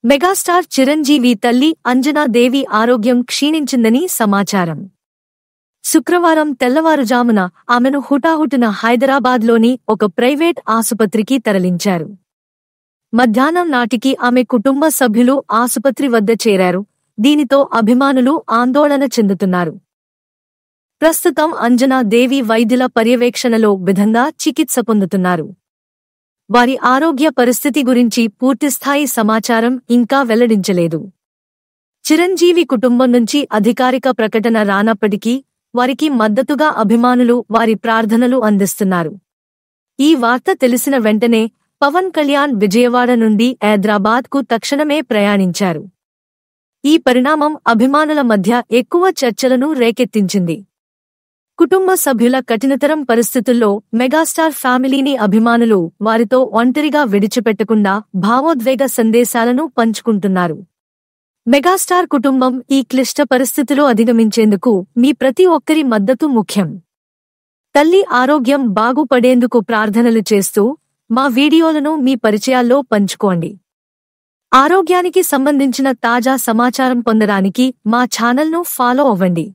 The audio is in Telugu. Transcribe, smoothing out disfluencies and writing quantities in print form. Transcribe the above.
మెగాస్టార్ చిరంజీవి తల్లి అంజనా దేవి ఆరోగ్యం క్షీణించిందని సమాచారం. శుక్రవారం తెల్లవారుజామున ఆమెను హుటాహుటిన హైదరాబాద్లోని ఒక ప్రైవేట్ ఆసుపత్రికి తరలించారు. మధ్యాహ్నం నాటికి ఆమె కుటుంబ సభ్యులు ఆసుపత్రి వద్ద చేరారు. దీనితో అభిమానులు ఆందోళన చెందుతున్నారు. ప్రస్తుతం అంజనా దేవి వైద్యుల పర్యవేక్షణలో విధంగా చికిత్స పొందుతున్నారు. వారి ఆరోగ్య పరిస్థితి గురించి పూర్తిస్థాయి సమాచారం ఇంకా వెల్లడించలేదు. చిరంజీవి కుటుంబం నుంచి అధికారిక ప్రకటన రానప్పటికీ వారికి మద్దతుగా అభిమానులు వారి ప్రార్థనలు అందిస్తున్నారు. ఈ వార్త తెలిసిన వెంటనే పవన్ కళ్యాణ్ విజయవాడ నుండి హైదరాబాద్కు తక్షణమే ప్రయాణించారు. ఈ పరిణామం అభిమానుల మధ్య ఎక్కువ చర్చలను రేకెత్తించింది. కుటుంబ సభ్యుల కఠినతరం పరిస్థితుల్లో మెగాస్టార్ ఫ్యామిలీని అభిమానులు వారితో ఒంటరిగా విడిచిపెట్టకుండా భావోద్వేగ సందేశాలను పంచుకుంటున్నారు. మెగాస్టార్ కుటుంబం ఈ క్లిష్ట పరిస్థితిలో అధిగమించేందుకు మీ ప్రతి ఒక్కరి మద్దతు ముఖ్యం. తల్లి ఆరోగ్యం బాగుపడేందుకు ప్రార్థనలు చేస్తూ మా వీడియోలను మీ పరిచయాల్లో పంచుకోండి. ఆరోగ్యానికి సంబంధించిన తాజా సమాచారం పొందడానికి మా ఛానల్ను ఫాలో అవ్వండి.